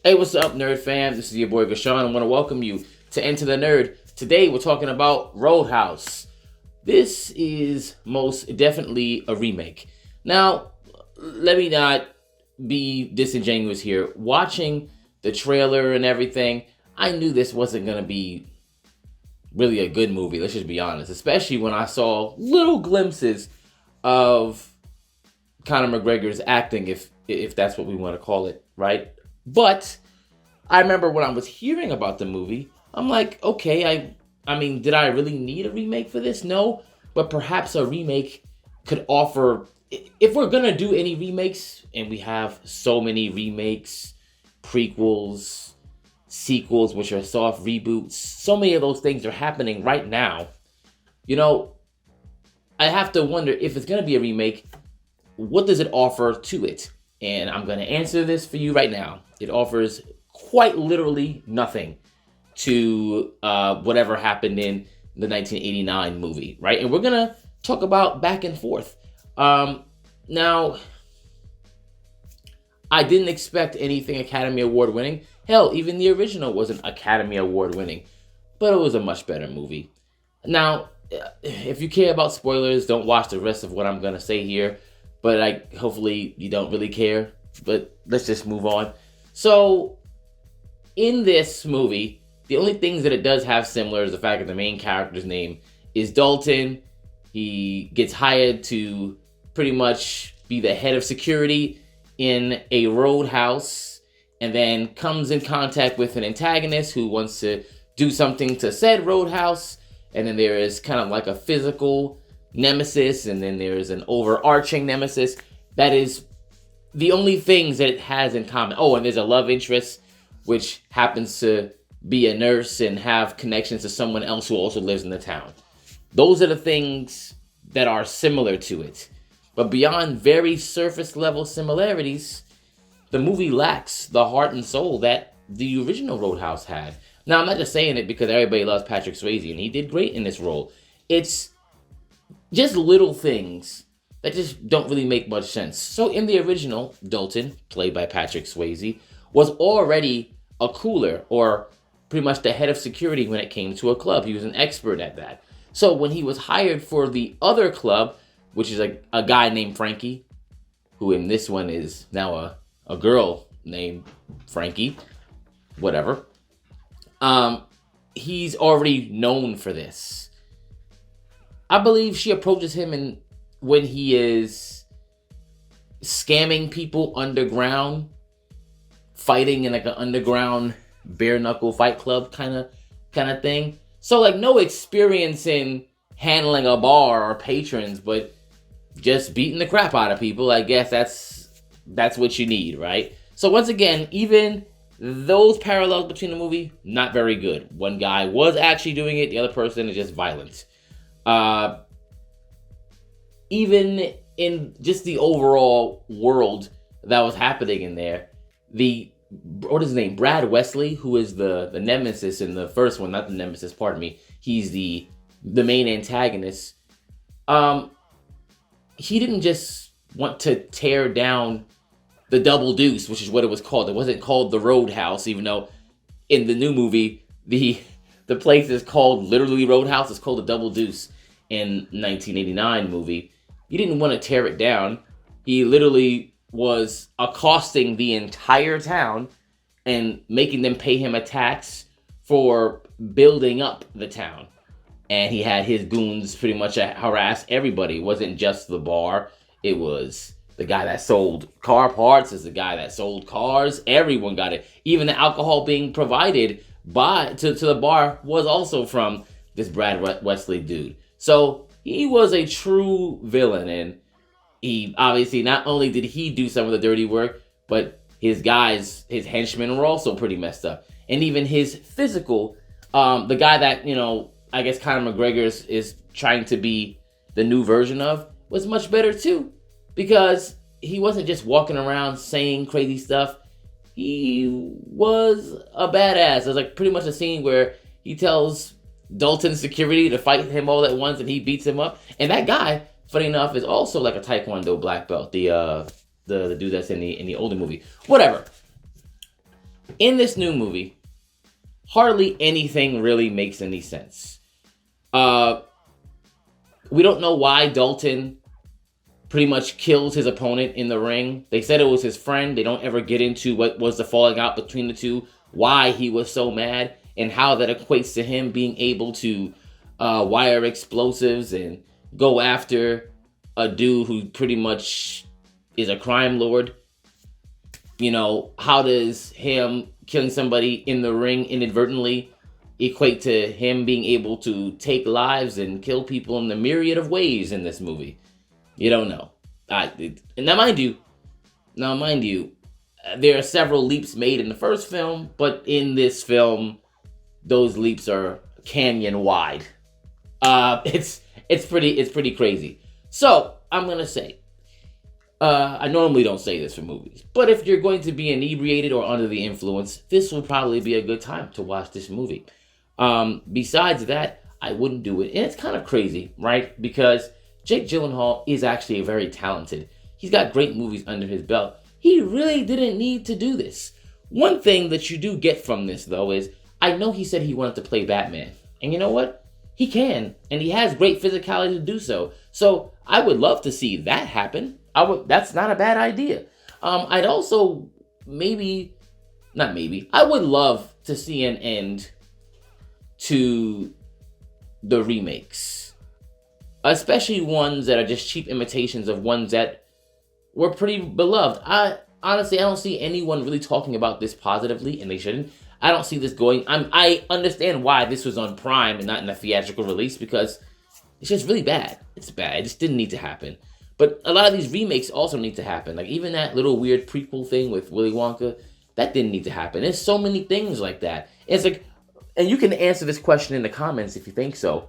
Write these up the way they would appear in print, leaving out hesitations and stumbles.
Hey, what's up, Nerd fam? This is your boy Gashawn. I want to welcome you to Enter the Nerd. Today, we're talking about Roadhouse. This is most definitely a remake. Now, let me not be disingenuous here. Watching the trailer and everything, I knew this wasn't going to be really a good movie. Let's just be honest. Especially when I saw little glimpses of Conor McGregor's acting, if that's what we want to call it, right? But I remember when I was hearing about the movie, I'm like, okay, I mean, did I really need a remake for this? No, but perhaps a remake could offer, if we're gonna do any remakes, and we have so many remakes, prequels, sequels, which are soft reboots, so many of those things are happening right now. You know, I have to wonder, if it's gonna be a remake, what does it offer to it? And I'm going to answer this for you right now. It offers quite literally nothing to whatever happened in the 1989 movie, right? And we're going to talk about back and forth. Now, I didn't expect anything Academy Award winning. Hell, even the original wasn't Academy Award winning, but it was a much better movie. Now, if you care about spoilers, don't watch the rest of what I'm going to say here. But hopefully you don't really care. But let's just move on. So, in this movie, the only things that it does have similar is the fact that the main character's name is Dalton. He gets hired to pretty much be the head of security in a roadhouse, and then comes in contact with an antagonist who wants to do something to said roadhouse. And then there is kind of like a physical nemesis, and then there's an overarching nemesis. That is the only things that it has in common. Oh, and there's a love interest, which happens to be a nurse and have connections to someone else who also lives in the town. Those are the things that are similar to it. But beyond very surface level similarities, the movie lacks the heart and soul that the original Roadhouse had. Now, I'm not just saying it because everybody loves Patrick Swayze, and he did great in this role. It's just little things that just don't really make much sense. So in the original, Dalton, played by Patrick Swayze, was already a cooler, or pretty much the head of security when it came to a club. He was an expert at that. So when he was hired for the other club, which is a guy named Frankie, who in this one is now a girl named Frankie, whatever, he's already known for this. I believe she approaches him when he is scamming people underground, fighting in like an underground bare knuckle fight club kind of thing. So no experience in handling a bar or patrons, but just beating the crap out of people. I guess that's what you need, right? So once again, even those parallels between the movie, not very good. One guy was actually doing it, the other person is just violent. Even in just the overall world that was happening in there, what is his name? Brad Wesley, who is the nemesis in the first one, not the nemesis, pardon me. He's the main antagonist. He didn't just want to tear down the Double Deuce, which is what it was called. It wasn't called the Roadhouse, even though in the new movie, the place is called literally Roadhouse. It's called the Double Deuce in 1989 movie. He didn't want to tear it down. He literally was accosting the entire town and making them pay him a tax for building up the town. And he had his goons pretty much harass everybody. It wasn't just the bar. It was the guy that sold car parts. It's the guy that sold cars. Everyone got it. Even the alcohol being provided to the bar was also from this Brad Wesley dude. So he was a true villain, and he obviously, not only did he do some of the dirty work, but his guys, his henchmen, were also pretty messed up. And even his physical, the guy that, I guess Conor McGregor is trying to be the new version of, was much better too. Because he wasn't just walking around saying crazy stuff. He was a badass. There's pretty much a scene where he tells Dalton's security to fight him all at once, and he beats him up. And that guy, funny enough, is also like a Taekwondo black belt. The dude that's in the older movie. Whatever. In this new movie, hardly anything really makes any sense. Uh, we don't know why Dalton pretty much kills his opponent in the ring. They said it was his friend. They don't ever get into what was the falling out between the two, why he was so mad, and how that equates to him being able to wire explosives and go after a dude who pretty much is a crime lord. You know, how does him killing somebody in the ring inadvertently equate to him being able to take lives and kill people in the myriad of ways in this movie? You don't know. Now, mind you, there are several leaps made in the first film, but in this film, those leaps are canyon wide. It's pretty crazy. So I'm gonna say, I normally don't say this for movies, but if you're going to be inebriated or under the influence, this will probably be a good time to watch this movie. Besides that, I wouldn't do it, and it's kind of crazy, right? Because Jake Gyllenhaal is actually very talented. He's got great movies under his belt. He really didn't need to do this. One thing that you do get from this, though, is I know he said he wanted to play Batman. And you know what? He can, and he has great physicality to do so. So I would love to see that happen. That's not a bad idea. I'd also I would love to see an end to the remakes, especially ones that are just cheap imitations of ones that were pretty beloved. I don't see anyone really talking about this positively, and they shouldn't. I don't see this going. I understand why this was on Prime and not in a theatrical release, because it's just really bad. It's bad. It just didn't need to happen. But a lot of these remakes also need to happen. Like even that little weird prequel thing with Willy Wonka, that didn't need to happen. There's so many things like that. It's like, and you can answer this question in the comments if you think so.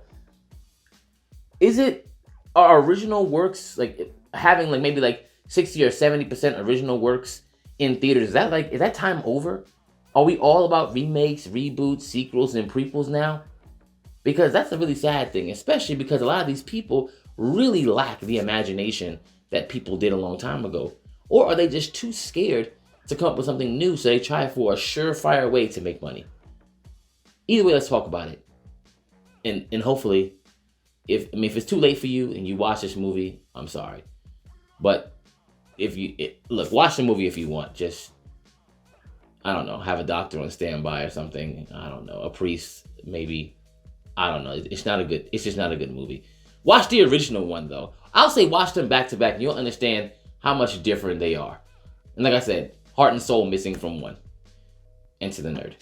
Are original works like having like maybe like 60 or 70% original works in theaters? Is that time over? Are we all about remakes, reboots, sequels, and prequels now? Because that's a really sad thing, especially because a lot of these people really lack the imagination that people did a long time ago. Or are they just too scared to come up with something new, so they try for a surefire way to make money? Either way, let's talk about it. And hopefully, if it's too late for you and you watch this movie, I'm sorry. But look, watch the movie if you want. Just, I don't know, have a doctor on standby or something. I don't know, a priest, maybe. I don't know. It's just not a good movie. Watch the original one, though. I'll say watch them back to back, and you'll understand how much different they are. And like I said, heart and soul missing from one. Enter the Nerd.